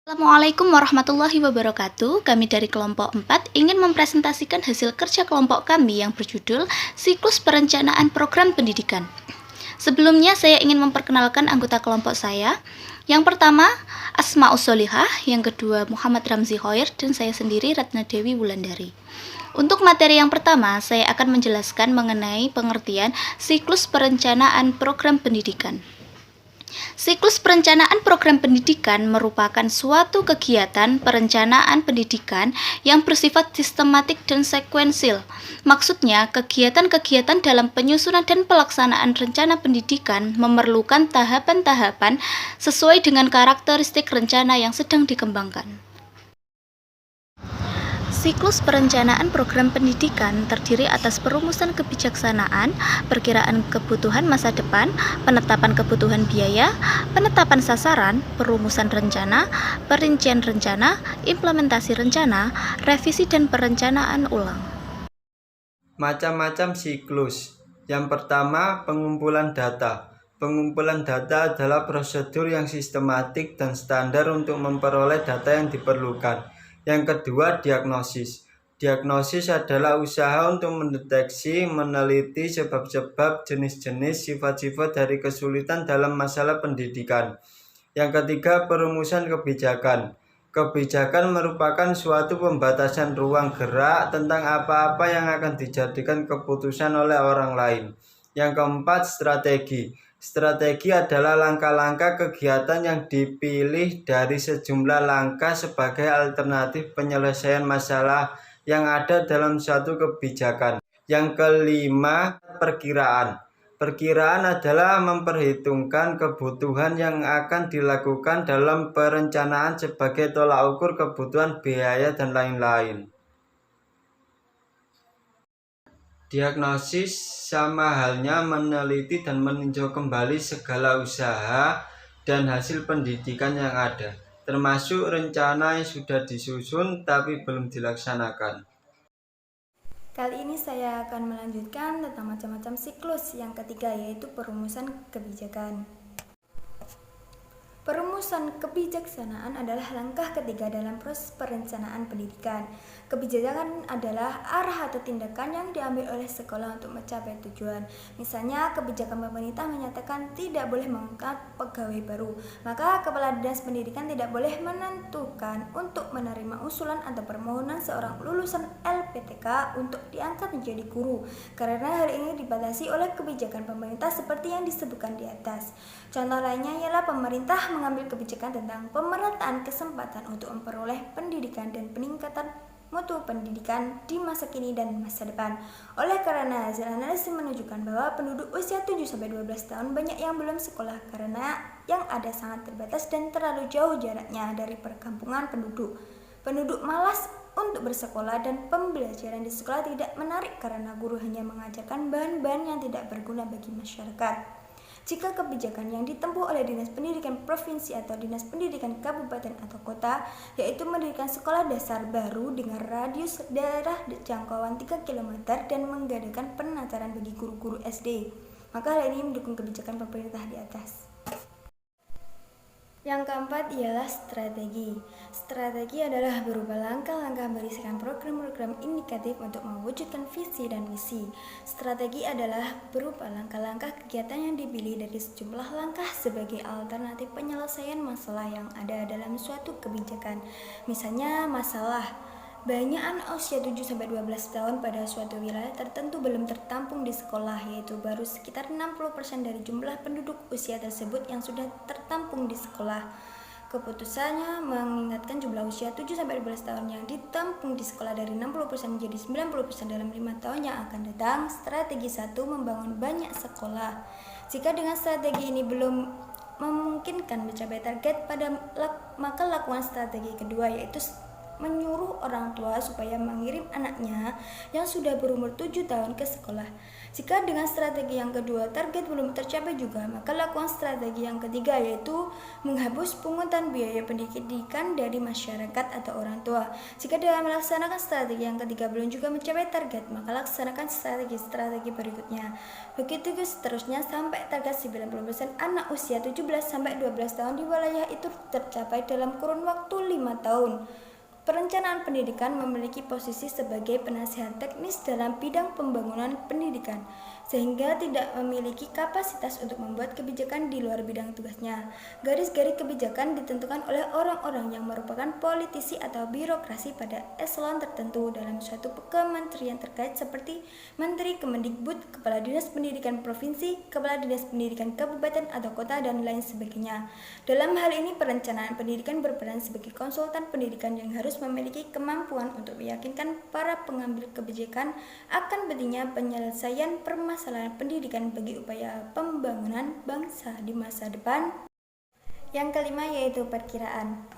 Assalamualaikum warahmatullahi wabarakatuh. Kami dari kelompok 4 ingin mempresentasikan hasil kerja kelompok kami yang berjudul Siklus Perencanaan Program Pendidikan. Sebelumnya saya ingin memperkenalkan anggota kelompok saya. Yang pertama, Asmaus Solihah, yang kedua Muhammad Ramzi Khoir, dan saya sendiri Ratna Dewi Wulandari. Untuk materi yang pertama, saya akan menjelaskan mengenai pengertian siklus perencanaan program pendidikan. Siklus perencanaan program pendidikan merupakan suatu kegiatan perencanaan pendidikan yang bersifat sistematik dan sekuensil. Maksudnya, kegiatan-kegiatan dalam penyusunan dan pelaksanaan rencana pendidikan memerlukan tahapan-tahapan sesuai dengan karakteristik rencana yang sedang dikembangkan. Siklus perencanaan program pendidikan terdiri atas perumusan kebijaksanaan, perkiraan kebutuhan masa depan, penetapan kebutuhan biaya, penetapan sasaran, perumusan rencana, perincian rencana, implementasi rencana, revisi dan perencanaan ulang. Macam-macam siklus. Yang pertama, pengumpulan data. Pengumpulan data adalah prosedur yang sistematik dan standar untuk memperoleh data yang diperlukan. Yang kedua, diagnosis. Diagnosis adalah usaha untuk mendeteksi, meneliti sebab-sebab, jenis-jenis, sifat-sifat dari kesulitan dalam masalah pendidikan. Yang ketiga, perumusan kebijakan. Kebijakan merupakan suatu pembatasan ruang gerak tentang apa-apa yang akan dijadikan keputusan oleh orang lain. Yang keempat, strategi. Strategi adalah langkah-langkah kegiatan yang dipilih dari sejumlah langkah sebagai alternatif penyelesaian masalah yang ada dalam suatu kebijakan. Yang kelima, perkiraan. Perkiraan adalah memperhitungkan kebutuhan yang akan dilakukan dalam perencanaan sebagai tolak ukur kebutuhan biaya dan lain-lain. Diagnosis sama halnya meneliti dan meninjau kembali segala usaha dan hasil pendidikan yang ada, termasuk rencana yang sudah disusun tapi belum dilaksanakan. Kali ini saya akan melanjutkan tentang macam-macam siklus yang ketiga, yaitu perumusan kebijakan. Perumusan kebijaksanaan adalah langkah ketiga dalam proses perencanaan pendidikan. Kebijakan adalah arah atau tindakan yang diambil oleh sekolah untuk mencapai tujuan. Misalnya, kebijakan pemerintah menyatakan tidak boleh mengangkat pegawai baru, maka Kepala Dinas Pendidikan tidak boleh menentukan untuk menerima usulan atau permohonan seorang lulusan LPTK untuk diangkat menjadi guru, karena hal ini dibatasi oleh kebijakan pemerintah seperti yang disebutkan di atas. Contoh lainnya ialah pemerintah mengambil kebijakan tentang pemerataan kesempatan untuk memperoleh pendidikan dan peningkatan mutu pendidikan di masa kini dan masa depan. Oleh karena hasil analisis menunjukkan bahwa penduduk usia 7-12 tahun banyak yang belum sekolah karena yang ada sangat terbatas dan terlalu jauh jaraknya dari perkampungan penduduk. Penduduk malas untuk bersekolah dan pembelajaran di sekolah tidak menarik karena guru hanya mengajarkan bahan-bahan yang tidak berguna bagi masyarakat. Jika kebijakan yang ditempuh oleh Dinas Pendidikan Provinsi atau Dinas Pendidikan Kabupaten atau Kota, yaitu mendirikan sekolah dasar baru dengan radius daerah jangkauan 3 km dan mengadakan penataran bagi guru-guru SD, maka hal ini mendukung kebijakan pemerintah di atas. Yang keempat ialah strategi. Strategi adalah berupa langkah-langkah berisikan program-program indikatif untuk mewujudkan visi dan misi. Strategi adalah berupa langkah-langkah kegiatan yang dipilih dari sejumlah langkah sebagai alternatif penyelesaian masalah yang ada dalam suatu kebijakan. Misalnya masalah banyak anak usia 7-12 tahun pada suatu wilayah tertentu belum tertampung di sekolah, yaitu baru sekitar 60% dari jumlah penduduk usia tersebut yang sudah tertampung di sekolah. Keputusannya mengingatkan jumlah usia 7-12 tahun yang ditampung di sekolah dari 60% menjadi 90% dalam 5 tahun yang akan datang. Strategi 1, membangun banyak sekolah. Jika dengan strategi ini belum memungkinkan mencapai target maka lakukan strategi kedua, yaitu menyuruh orang tua supaya mengirim anaknya yang sudah berumur 7 tahun ke sekolah. Jika dengan strategi yang kedua target belum tercapai juga, maka lakukan strategi yang ketiga, yaitu menghapus pungutan biaya pendidikan dari masyarakat atau orang tua. Jika dengan melaksanakan strategi yang ketiga belum juga mencapai target, maka laksanakan strategi berikutnya. Begitu seterusnya sampai target 90% anak usia 17-12 tahun di wilayah itu tercapai dalam kurun waktu 5 tahun. Perencanaan pendidikan memiliki posisi sebagai penasihat teknis dalam bidang pembangunan pendidikan, sehingga tidak memiliki kapasitas untuk membuat kebijakan di luar bidang tugasnya. Garis-garis kebijakan ditentukan oleh orang-orang yang merupakan politisi atau birokrasi pada eselon tertentu dalam suatu kementerian terkait seperti Menteri Kemendikbud, Kepala Dinas Pendidikan Provinsi, Kepala Dinas Pendidikan Kabupaten atau Kota, dan lain sebagainya. Dalam hal ini, perencanaan pendidikan berperan sebagai konsultan pendidikan yang harus memiliki kemampuan untuk meyakinkan para pengambil kebijakan akan pentingnya penyelesaian permasalahan pendidikan bagi upaya pembangunan bangsa di masa depan. Yang kelima yaitu perkiraan.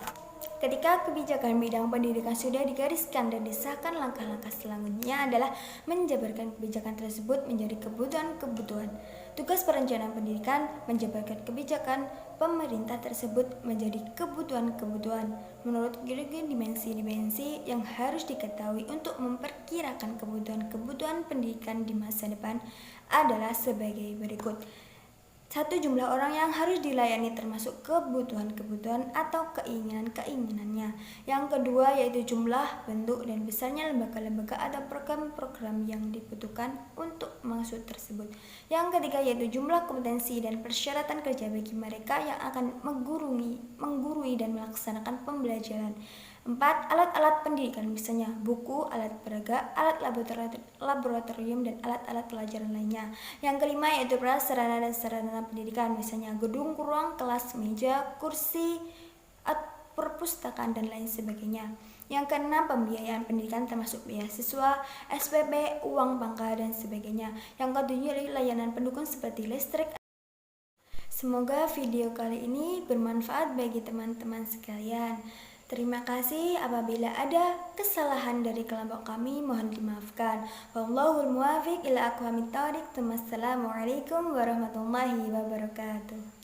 Ketika kebijakan bidang pendidikan sudah digariskan dan disahkan, langkah-langkah selanjutnya adalah menjabarkan kebijakan tersebut menjadi kebutuhan-kebutuhan. Tugas perencanaan pendidikan menjabarkan kebijakan pemerintah tersebut menjadi kebutuhan-kebutuhan menurut dimensi-dimensi yang harus diketahui untuk memperkirakan kebutuhan-kebutuhan pendidikan di masa depan adalah sebagai berikut. 1. Jumlah orang yang harus dilayani termasuk kebutuhan-kebutuhan atau keinginan-keinginannya. Yang kedua yaitu jumlah, bentuk, dan besarnya lembaga-lembaga atau program-program yang dibutuhkan untuk maksud tersebut. Yang ketiga yaitu jumlah kompetensi dan persyaratan kerja bagi mereka yang akan menggurui dan melaksanakan pembelajaran. 4. Alat-alat pendidikan, misalnya buku, alat peraga, alat laboratorium, dan alat-alat pelajaran lainnya. Yang kelima yaitu prasarana dan sarana pendidikan, misalnya gedung, ruang kelas, meja, kursi, perpustakaan, dan lain sebagainya. Yang keenam, pembiayaan pendidikan termasuk beasiswa, SPP, uang pangkal, dan sebagainya. Yang ketujuh, layanan pendukung seperti listrik. Semoga video kali ini bermanfaat bagi teman-teman sekalian. Terima kasih. Apabila ada kesalahan dari kelompok kami, mohon dimaafkan. Wallahul muwaffiq ila aqwamit thoriq. Wassalamualaikum warahmatullahi wabarakatuh.